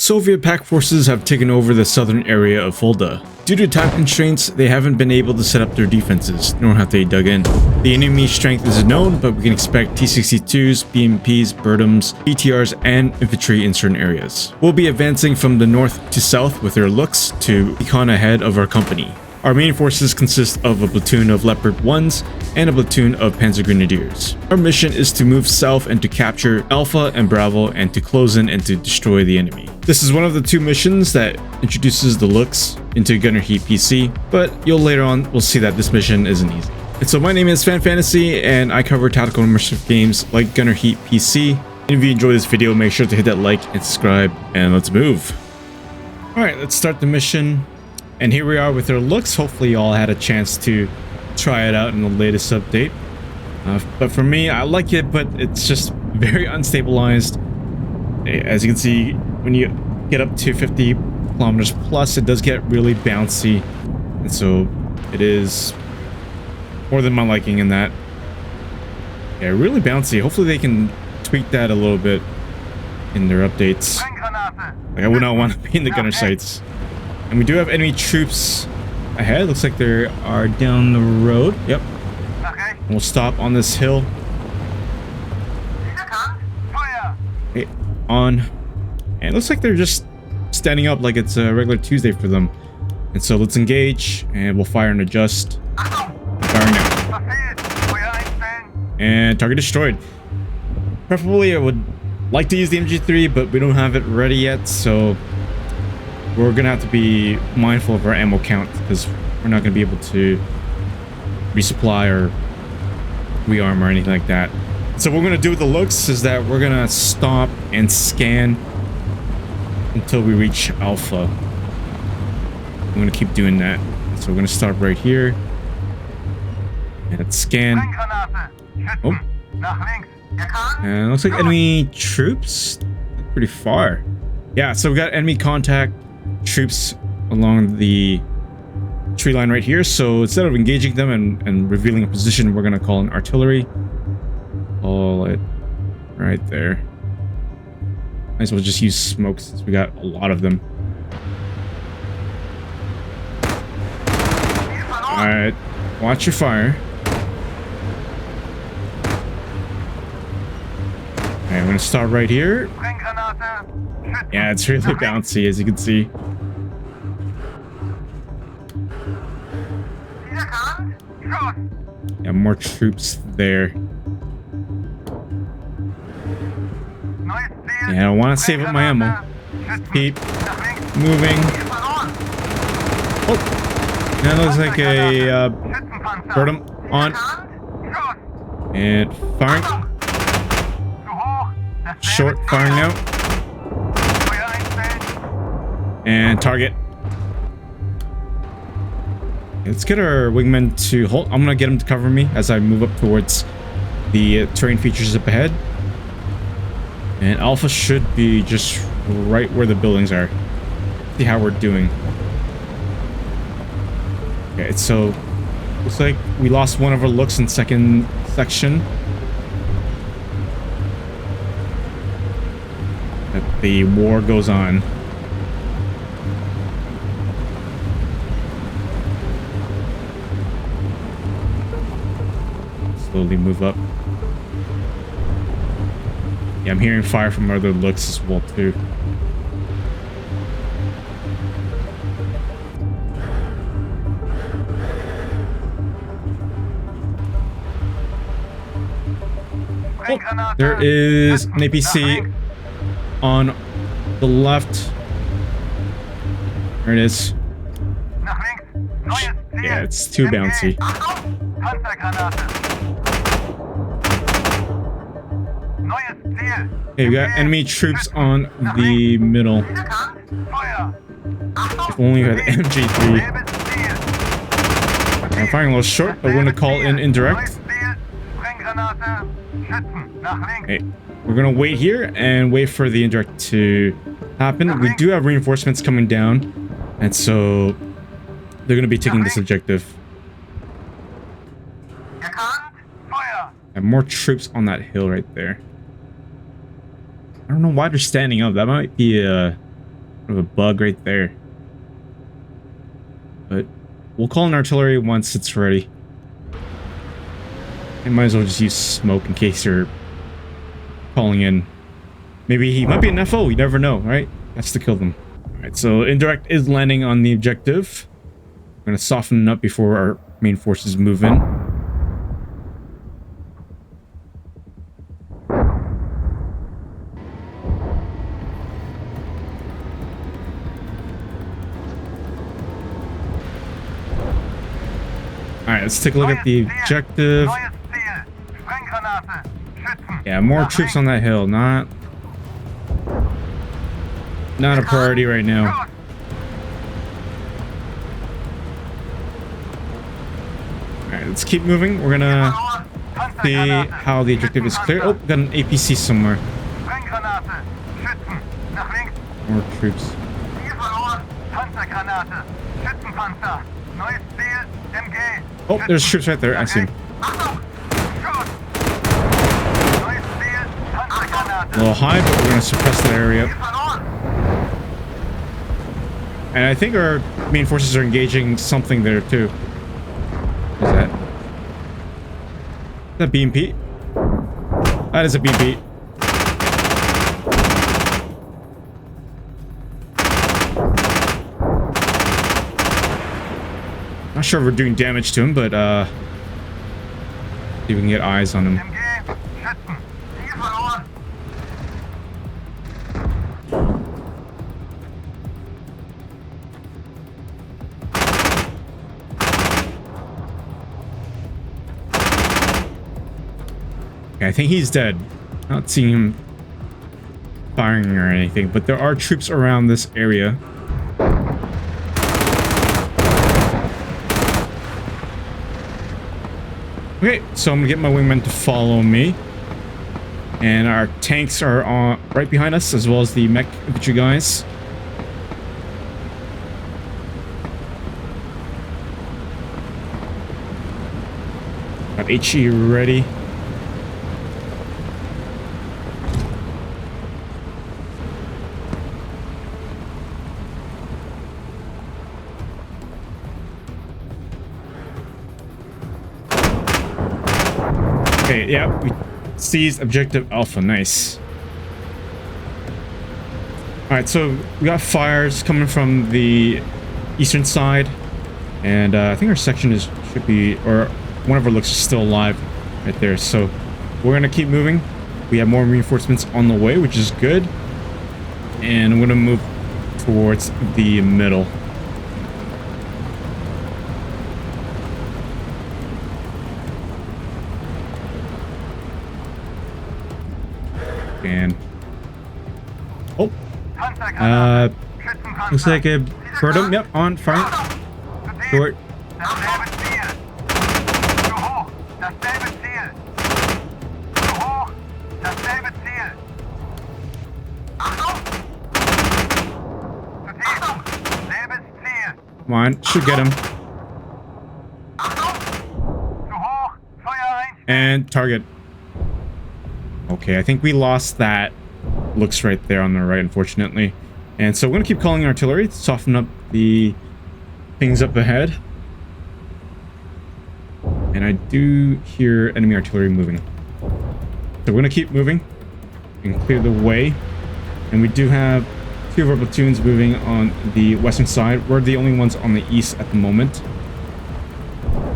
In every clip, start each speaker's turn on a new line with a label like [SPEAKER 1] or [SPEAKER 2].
[SPEAKER 1] Soviet pack forces have taken over the southern area of Fulda. Due to time constraints, they haven't been able to set up their defenses, nor have they dug in. The enemy strength is known, but we can expect T-62s, BMPs, Bertams, BTRs, and infantry in certain areas. We'll be advancing from the north to south with our Luchs to Recon ahead of our company. Our main forces consist of a platoon of Leopard 1s and a platoon of Panzer Grenadiers. Our mission is to move south and to capture Alpha and Bravo and to close in and to destroy the enemy. This is one of the two missions that introduces the Luchs into Gunner Heat PC, but we'll see that this mission isn't easy. And so my name is Fan Fantasy and I cover tactical immersive games like Gunner Heat PC. And if you enjoyed this video, make sure to hit that like and subscribe, and let's move. Alright, let's start the mission. And here we are with our Luchs. Hopefully you all had a chance to try it out in the latest update. But for me, I like it, but it's just very unstabilized. As you can see, when you get up to 50 kilometers plus, it does get really bouncy. And so it is more than my liking in that. Yeah, really bouncy. Hopefully they can tweak that a little bit in their updates. Like, I would not want to be in the gunner sights. And we do have enemy troops ahead. Looks like they are down the road. Yep. Okay. We'll stop on this hill. Okay, on. And it looks like they're just standing up like it's a regular Tuesday for them. And so let's engage and we'll fire and adjust. Firing now. And target destroyed. Preferably I would like to use the MG3, but we don't have it ready yet, so we're gonna have to be mindful of our ammo count because we're not gonna be able to resupply or rearm or anything like that. So what we're gonna do with the Luchs is that we're gonna stop and scan until we reach Alpha. I'm gonna keep doing that. So we're gonna stop right here and scan. Oh, and it looks like enemy troops pretty far. Yeah, so we got enemy contact troops along the tree line right here. So instead of engaging them and revealing a position, we're gonna call an artillery. Call it right there. Might as well just use smoke since we got a lot of them. Alright, watch your fire. Alright, I'm gonna start right here. Yeah, it's really bouncy, as you can see. Yeah, more troops there. Yeah, I don't want to save up my ammo. Keep moving. Oh, that looks like a Bertam on and firing. Short firing now. And target. Let's get our wingmen to hold. I'm gonna get them to cover me as I move up towards the terrain features up ahead. And Alpha should be just right where the buildings are. See how we're doing. Okay, so looks like we lost one of our Luchs in second section. That the war goes on. Slowly move up. Yeah, I'm hearing fire from other Luchs as well too. Oh, there is an APC on the left. There it is. Yeah, it's too bouncy. Okay, we got enemy troops on the middle. If only we had the MG3. I'm firing a little short, but we're gonna call in indirect. Okay, we're gonna wait here and wait for the indirect to happen. We do have reinforcements coming down, and so they're gonna be taking this objective. And more troops on that hill right there. I don't know why they're standing up. That might be a Of a bug right there. But we'll call in artillery once it's ready. And might as well just use smoke in case you're calling in. Maybe he might be an FO, you never know, right? That's to kill them. Alright, so indirect is landing on the objective. We're gonna soften it up before our main forces move in. Alright, let's take a look at the objective. Yeah, more troops on that hill. Not a priority right now. Alright, let's keep moving. We're gonna see how the objective is clear. Oh, got an APC somewhere. More troops. Oh, there's troops right there. I see him. A little high, but we're gonna suppress that area. And I think our main forces are engaging something there too. What is that? Is that BMP? That is a BMP. Not sure if we're doing damage to him, but see if we can get eyes on him. Okay, I think he's dead. Not seeing him firing or anything, but there are troops around this area. Okay, so I'm gonna get my wingmen to follow me. And our tanks are on right behind us, as well as the mech infantry guys. Got HE ready. Okay, yeah, we seized objective Alpha. Nice. Alright, so we got fires coming from the eastern side. And I think our section should be, or one of our Luchs is still alive right there. So we're going to keep moving. We have more reinforcements on the way, which is good. And I'm going to move towards the middle. And oh, looks like a Proto. Yep, on fire. Short. Come on, should get him. And target. Okay, I think we lost that. Looks right there on the right, unfortunately. And so we're going to keep calling artillery to soften up the things up ahead. And I do hear enemy artillery moving. So we're going to keep moving and clear the way. And we do have two of our platoons moving on the western side. We're the only ones on the east at the moment.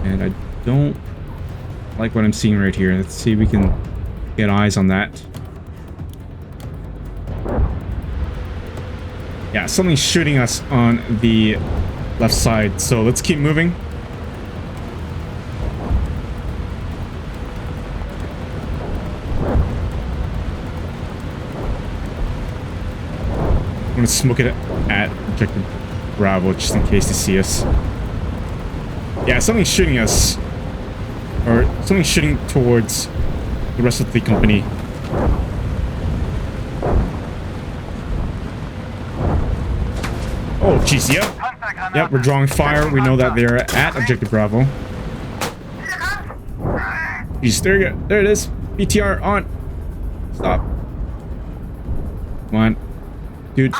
[SPEAKER 1] And I don't like what I'm seeing right here. Let's see if we can get eyes on that. Yeah, something's shooting us on the left side, so let's keep moving. I'm gonna smoke it at objective Bravo just in case they see us. Yeah, something's shooting us, or something's shooting towards the rest of the company. Oh, jeez, yep. Yep, we're drawing fire. We know that they're at objective Bravo. Jeez, there you go. There it is. BTR on. Stop. Come on. Dude.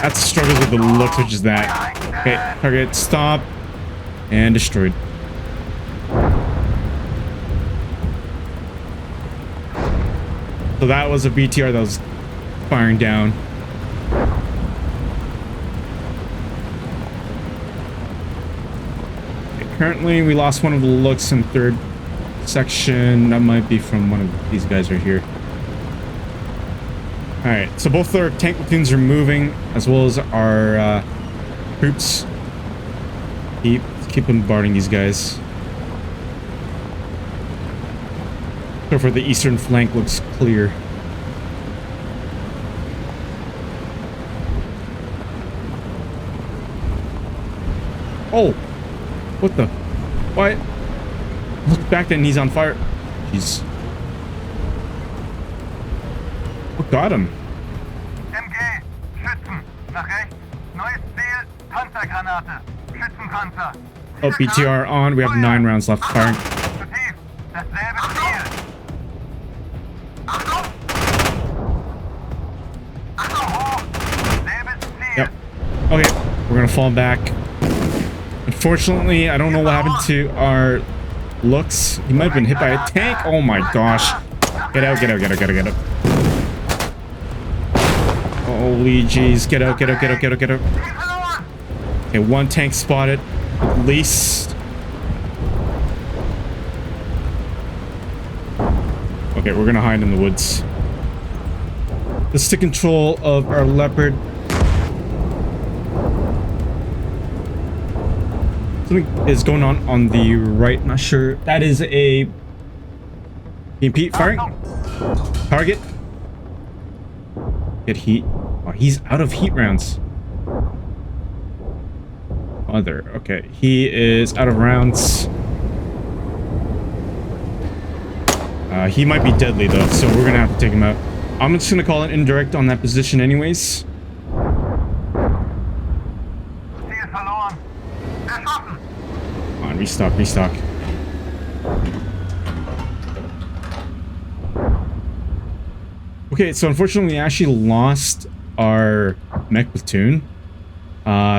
[SPEAKER 1] That's the struggle with the Luchs, which is that. Okay, target stop and destroyed. So that was a BTR that was firing down. Okay, currently, we lost one of the Luchs in third section. That might be from one of these guys right here. Alright, so both our tank platoons are moving, as well as our troops. Keep bombarding these guys. So far, the eastern flank looks clear. Oh! What the? What? Look back and he's on fire. Jeez. What got him?
[SPEAKER 2] MG, Schützen, nach rechts. Neues Ziel, Panzergranate. Schützenpanzer.
[SPEAKER 1] Oh, BTR on. We have 9 rounds left firing.
[SPEAKER 2] Zu tief. Dasselbe Ziel. Achtung! Achtung hoch. Selbes Ziel.
[SPEAKER 1] Yep. Okay, we're gonna fall back. Unfortunately, I don't know what happened to our Luchs. He might have been hit by a tank. Oh my gosh. Get out, get out, get out, get out, get out. Holy jeez. Get out, get out, get out, get out, get out. Okay, 1 tank spotted. At least. Okay, we're gonna hide in the woods. Let's take control of our Leopard. Something is going on the right. Not sure. That is a BMP firing. Target. Get heat. Oh, he's out of heat rounds. Other. Okay, he is out of rounds. He might be deadly though, so we're gonna have to take him out. I'm just gonna call it indirect on that position anyways. Come on, restock, restock. Okay, so unfortunately we actually lost our mech platoon.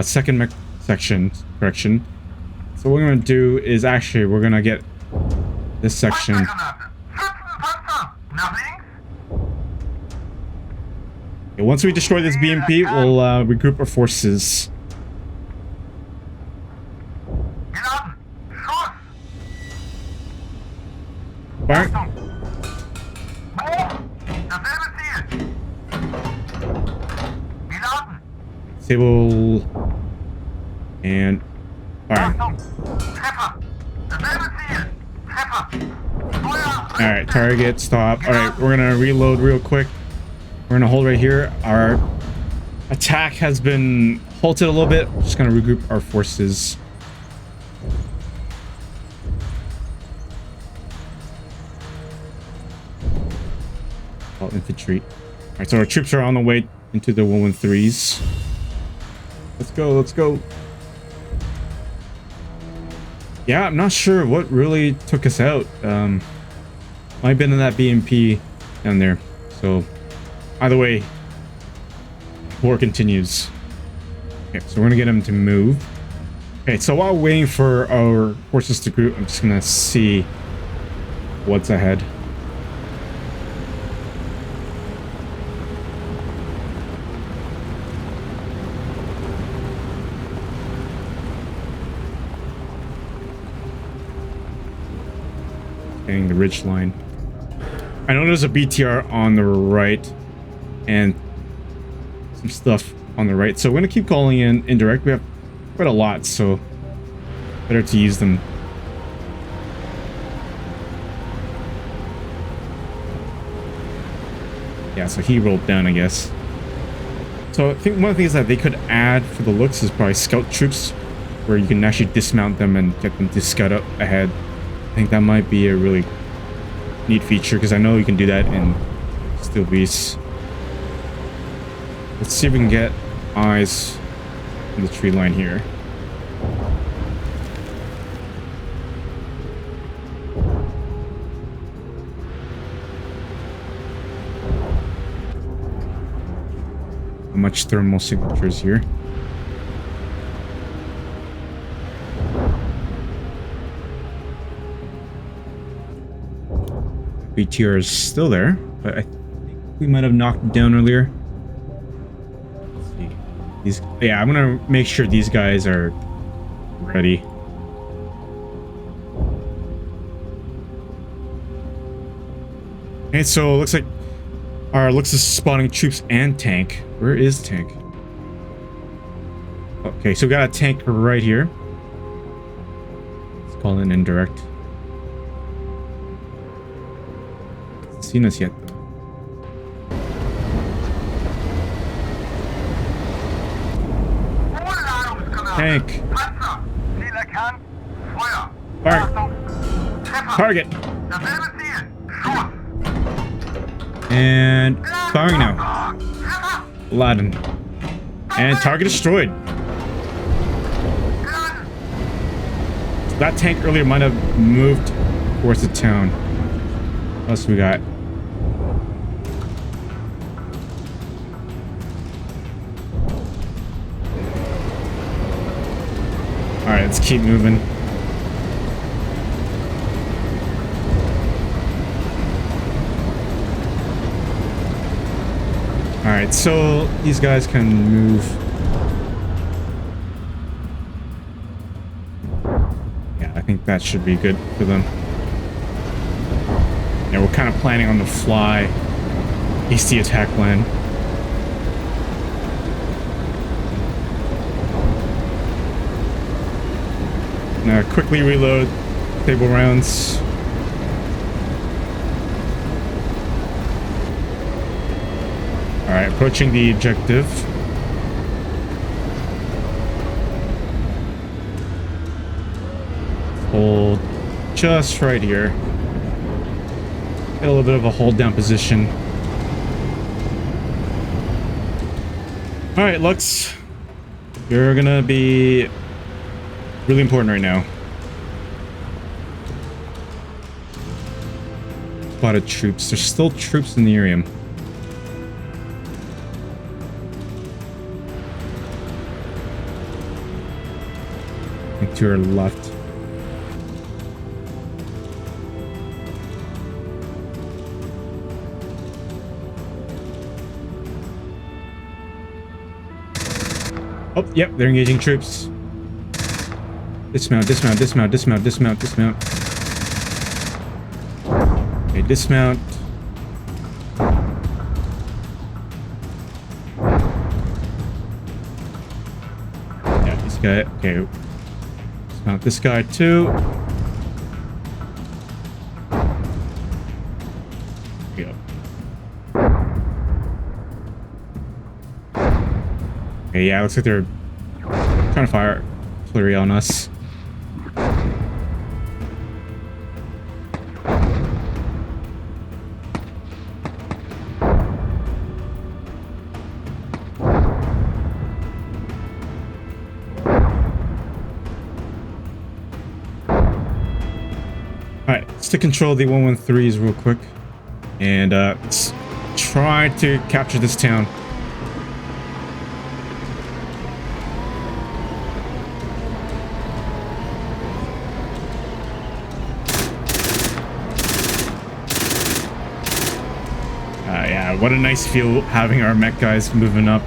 [SPEAKER 1] Second mech section, correction. So what we're gonna do is actually we're gonna get this section. Okay, once we destroy this BMP, we'll regroup our forces. Fire. Disable and fire. Alright, target, stop. Alright, we're gonna reload real quick. We're gonna hold right here. Our attack has been halted a little bit. We're just gonna regroup our forces. All infantry. Alright, so our troops are on the way into the 113s. Let's go, let's go. Yeah, I'm not sure what really took us out. Might have been in that BMP down there. So, either way, war continues. Okay, so we're gonna get him to move. Okay, so while waiting for our forces to group, I'm just gonna see what's ahead. Getting the ridge line. I know there's a BTR on the right and some stuff on the right, so we're gonna keep calling in indirect. We have quite a lot, so better to use them. Yeah, so he rolled down, I guess. So I think one of the things that they could add for the Luchs is probably scout troops, where you can actually dismount them and get them to scout up ahead. I think that might be a really neat feature, because I know you can do that in Steel Beasts. Let's see if we can get eyes on the tree line here. How much thermal signatures here? BTR is still there, but I think we might have knocked it down earlier. Let's see. Yeah, I'm gonna make sure these guys are ready. Okay, so it looks like our Luchs is spawning troops and tank. Where is tank? Okay, so we got a tank right here. Let's call it an indirect. Hasn't seen us yet. Tank. Fire. Target. And firing now. Aladdin. And target destroyed. That tank earlier might have moved towards the town. What else we got? Alright, let's keep moving. Alright, so these guys can move. Yeah, I think that should be good for them. Yeah, we're kind of planning on the fly. Hasty attack plan. Now quickly reload stable rounds. Alright, approaching the objective. Hold just right here. Get a little bit of a hold down position. Alright, Luchs. You're gonna be really important right now. A lot of troops. There's still troops in the area. To your left. Oh, yep, they're engaging troops. Dismount, dismount, dismount, dismount, dismount, dismount. Okay, dismount. Yeah, this guy, okay. Dismount this guy too. There we go. Okay, yeah, looks like they're trying to fire artillery on us. Alright, let's to control the 113s real quick. And let's try to capture this town. Yeah, what a nice feel having our mech guys moving up.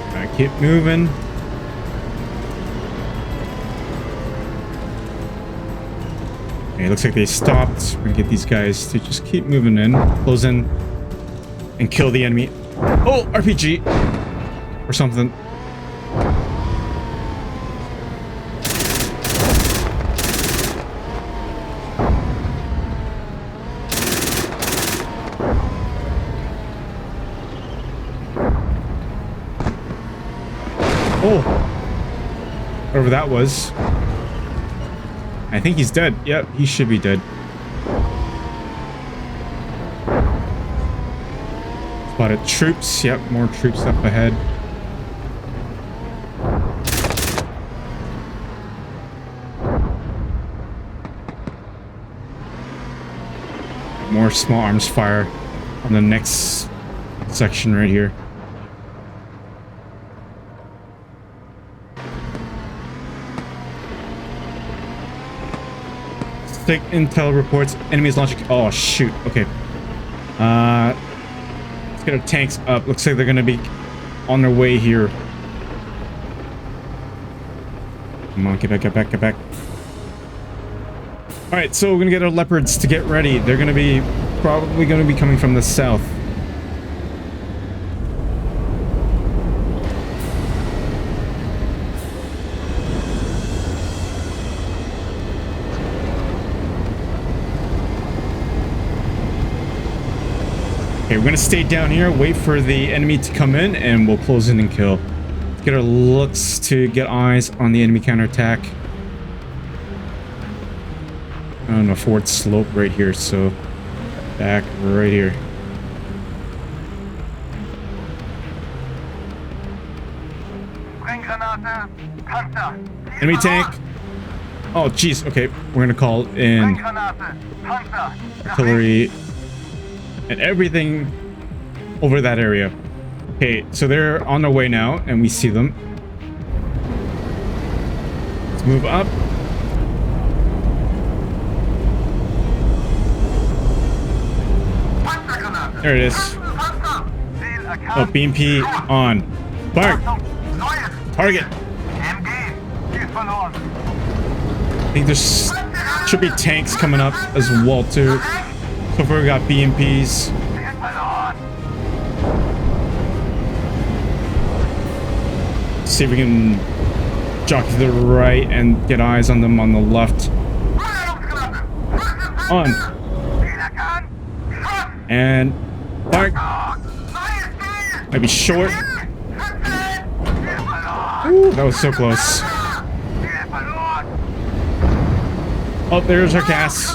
[SPEAKER 1] Alright, keep moving. Okay, looks like they stopped. We're gonna get these guys to just keep moving in, close in, and kill the enemy. Oh, RPG! Or something. Oh, whatever that was. I think he's dead. Yep, he should be dead. Spotted troops. Yep, more troops up ahead. More small arms fire on the next section right here. Stick intel reports enemies launching. Oh shoot. Okay. Let's get our tanks up. Looks like they're gonna be on their way here. Come on, get back, get back, get back. All right, so we're gonna get our leopards to get ready. They're gonna be probably gonna be coming from the south. Okay, we're gonna stay down here, wait for the enemy to come in, and we'll close in and kill. Let's get our looks to get eyes on the enemy counterattack. I don't know, forward slope right here, so back right here.
[SPEAKER 2] Sprenggranate, Panzer.
[SPEAKER 1] Enemy tank. Oh, jeez. Okay, we're gonna call in
[SPEAKER 2] Sprenggranate, Panzer.
[SPEAKER 1] artillery and everything over that area. Okay, so they're on their way now, and we see them. Let's move up. There it is. Oh, BMP on. Fire! Target! I think there's should be tanks coming up as well too. So far we got BMPs. See if we can jockey to the right and get eyes on them on the left. On. And fire. Might be short. Ooh, that was so close. Oh, there's our gas.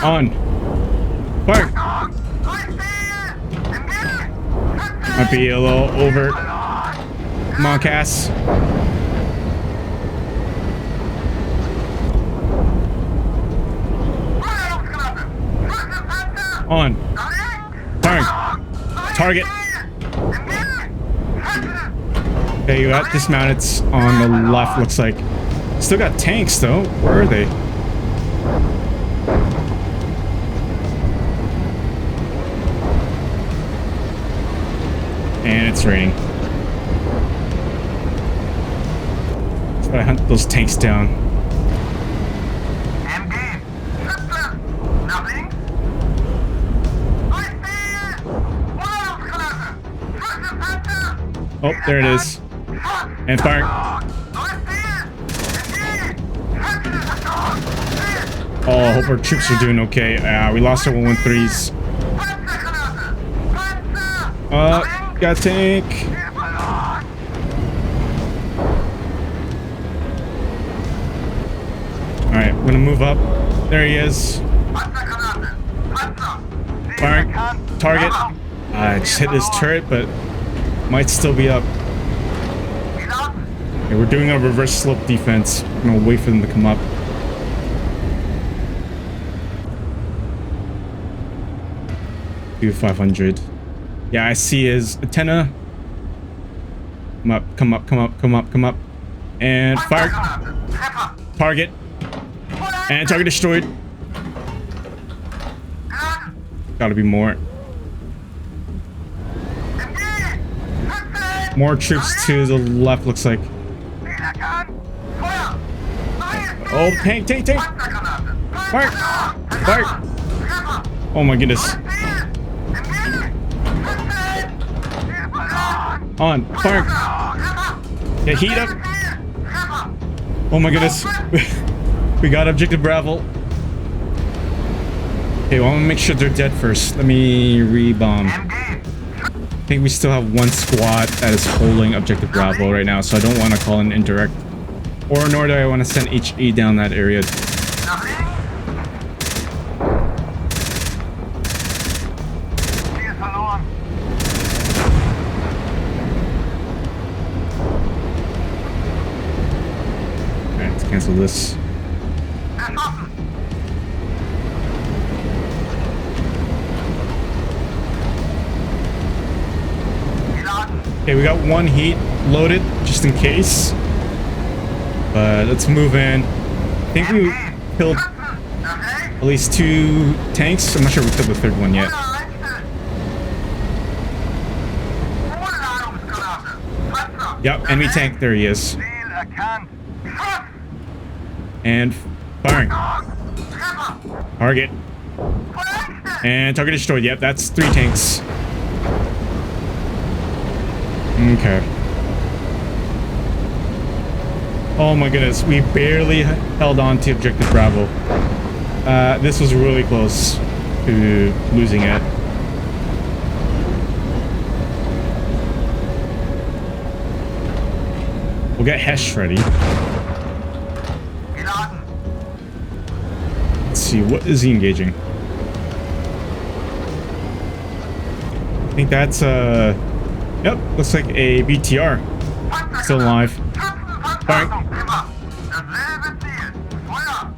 [SPEAKER 1] On. Fire. Might be a little over. Come on, Cass. On. Firing. Target. Okay, you got dismounted on the left, looks like. Still got tanks, though. Where are they? And it's raining. So I hunt those tanks down. Oh, there it is. And fire. Oh, I hope our troops are doing okay. We lost our 113s. Got a tank. Alright, we're gonna move up. There he is. Firing. Target. I just hit this turret, but might still be up. Okay, we're doing a reverse slope defense. I'm gonna wait for them to come up. Do 500. Yeah, I see his antenna. Come up, come up, come up, come up, come up. And fire. Target. And target destroyed. Gotta be more. More troops to the left, looks like. Oh, tank, tank, tank! Fire! Fire! Oh my goodness. On, fire! Yeah, heat up! Oh my goodness. We got objective Bravo. Okay, well, I'm gonna make sure they're dead first. Let me re-bomb. I think we still have one squad that is holding objective Bravo right now, so I don't want to call an indirect. Or nor do I want to send HE down that area. Alright, let's cancel this. Okay, we got one heat loaded just in case. But let's move in. I think we killed at least 2 tanks. I'm not sure we killed the 3rd one yet. Yep, enemy tank. There he is. And firing. Target. And target destroyed. Yep, that's 3 tanks. Okay. Oh my goodness, we barely held on to objective Bravo. This was really close to losing it. We'll get Hesh ready. Let's see, what is he engaging? I think that's yep, looks like a BTR. Still alive. Firing.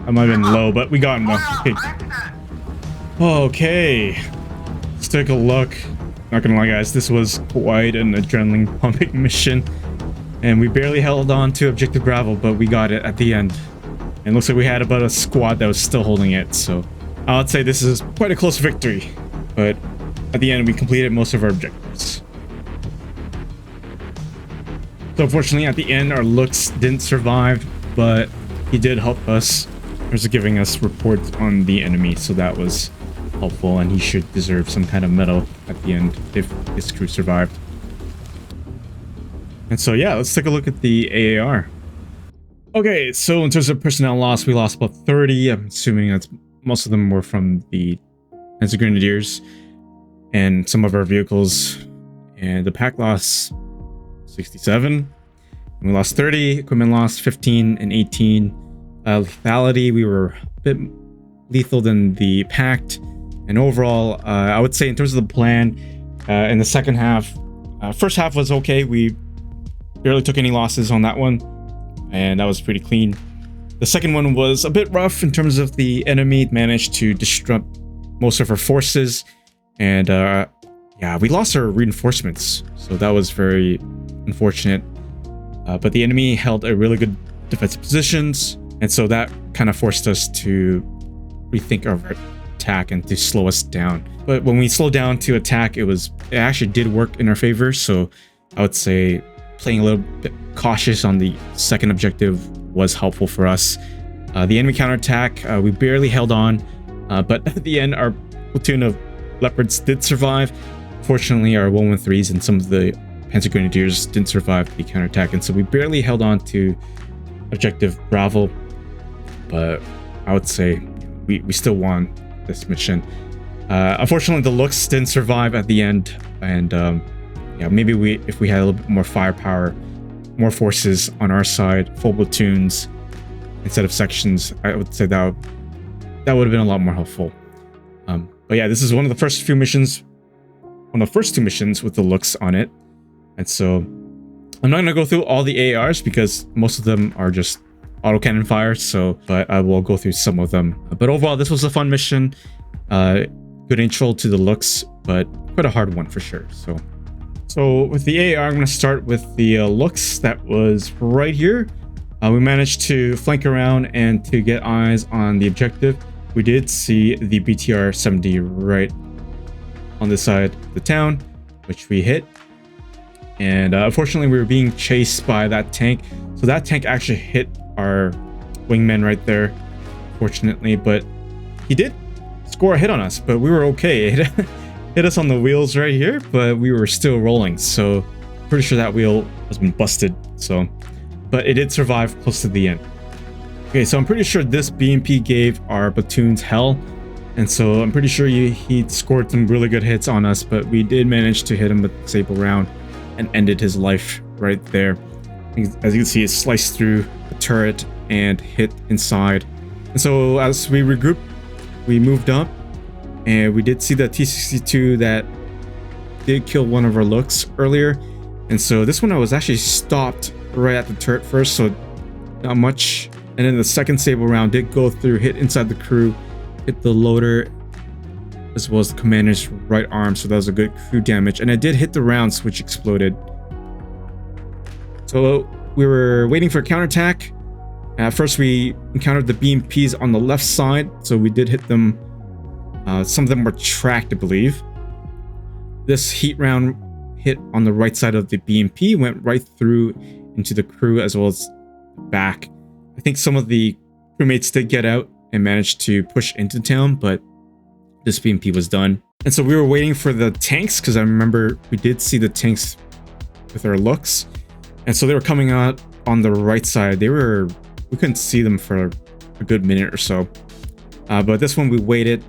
[SPEAKER 1] I might have been low, but we got him though. Okay. Let's take a look. Not gonna lie, guys, this was quite an adrenaline pumping mission. And we barely held on to objective Bravo, but we got it at the end. And looks like we had about a squad that was still holding it, so I would say this is quite a close victory. But at the end, we completed most of our objectives. So unfortunately, at the end, our Luchs didn't survive, but he did help us. He was giving us reports on the enemy, so that was helpful, and he should deserve some kind of medal at the end if his crew survived. And so yeah, let's take a look at the AAR. Okay, so in terms of personnel loss, we lost about 30. I'm assuming that's most of them were from the Panzer Grenadiers and some of our vehicles. And the pack loss 67. And we lost 30. Equipment loss 15 and 18. Lethality, we were a bit lethal than the pact. And overall, I would say in terms of the plan, in the second half, first half was okay. We barely took any losses on that one, and that was pretty clean. The second one was a bit rough in terms of the enemy managed to disrupt most of our forces, and yeah, we lost our reinforcements, so that was very unfortunate. But the enemy held a really good defensive positions, and so that kind of forced us to rethink our attack and to slow us down. But when we slowed down to attack, it actually did work in our favor, so I would say playing a little bit cautious on the second objective was helpful for us. The enemy counterattack, we barely held on, but at the end, our platoon of Leopards did survive. Fortunately, our 113s and some of the Panzer Grenadiers didn't survive the counterattack, and so we barely held on to objective Bravo. But I would say we still won this mission. Unfortunately, the Luchs didn't survive at the end, and yeah, maybe if we had a little bit more firepower, more forces on our side, full platoons instead of sections, I would say that would have been a lot more helpful. But yeah, this is one of the first two missions with the Luchs on it, and so I'm not gonna go through all the ARs because most of them are just autocannon fire. But I will go through some of them. But overall, this was a fun mission. Good intro to the Luchs, but quite a hard one for sure. So with the AR, I'm going to start with the Luchs that was right here. We managed to flank around and to get eyes on the objective. We did see the BTR 70 right on this side of the town, which we hit. And unfortunately, we were being chased by that tank. So that tank actually hit our wingman right there, fortunately. But he did score a hit on us, but we were okay. It hit us on the wheels right here, but we were still rolling, so pretty sure that wheel has been busted. But it did survive close to the end. Okay, so I'm pretty sure this BMP gave our platoons hell, and so I'm pretty sure he scored some really good hits on us, but we did manage to hit him with the Sable round and ended his life right there. As you can see, it sliced through the turret and hit inside. And so as we regrouped, we moved up, and we did see the T-62 that did kill one of our Luchs earlier. And so this one I was actually stopped right at the turret first, so not much. And then the second Sable round did go through, hit inside the crew, hit the loader, as well as the commander's right arm, so that was a good crew damage. And it did hit the rounds, which exploded. So we were waiting for a counterattack. At first we encountered the BMPs on the left side, so we did hit them. Some of them were tracked, I believe. This heat round hit on the right side of the BMP, went right through into the crew as well as back. I think some of the crewmates did get out and managed to push into town, but this BMP was done. And so we were waiting for the tanks, because I remember we did see the tanks with our Luchs. And so they were coming out on the right side. We couldn't see them for a good minute or so. But this one we waited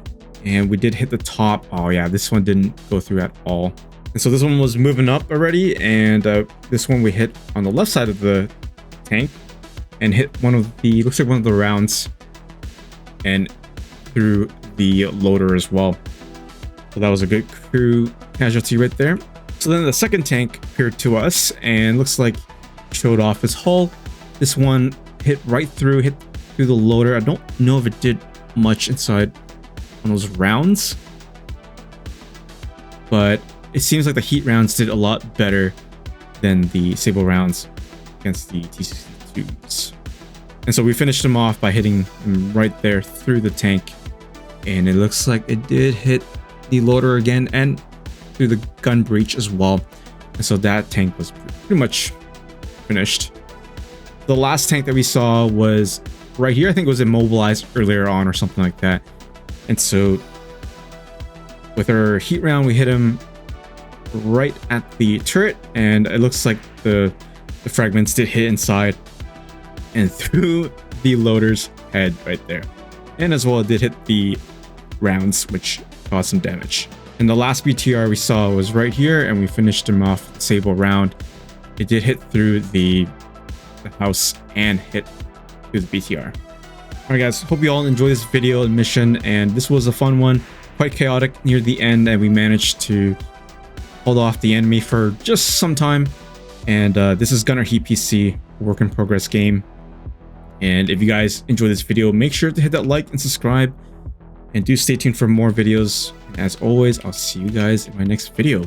[SPEAKER 1] and we did hit the top. Oh yeah, this one didn't go through at all. And so this one was moving up already, and this one we hit on the left side of the tank and hit looks like one of the rounds and through the loader as well. So that was a good crew casualty right there. So then the second tank appeared to us and looks like showed off his hull. This one hit through the loader. I don't know if it did much inside on those rounds, but it seems like the heat rounds did a lot better than the sable rounds against the T-62s. And so we finished him off by hitting him right there through the tank. And it looks like it did hit the loader again and through the gun breech as well. And so that tank was pretty much finished. The last tank that we saw was right here. I think it was immobilized earlier on or something like that. And so with our heat round, we hit him right at the turret, and it looks like the fragments did hit inside and through the loader's head right there. And as well, it did hit the rounds, which caused some damage. And the last BTR we saw was right here, and we finished him off with a sable round. It did hit through the house and hit through the BTR. Alright guys, hope you all enjoyed this video and mission, and this was a fun one. Quite chaotic near the end, and we managed to hold off the enemy for just some time. And this is Gunner Heat PC, work in progress game. And if you guys enjoyed this video, make sure to hit that like and subscribe, and do stay tuned for more videos. And as always, I'll see you guys in my next video.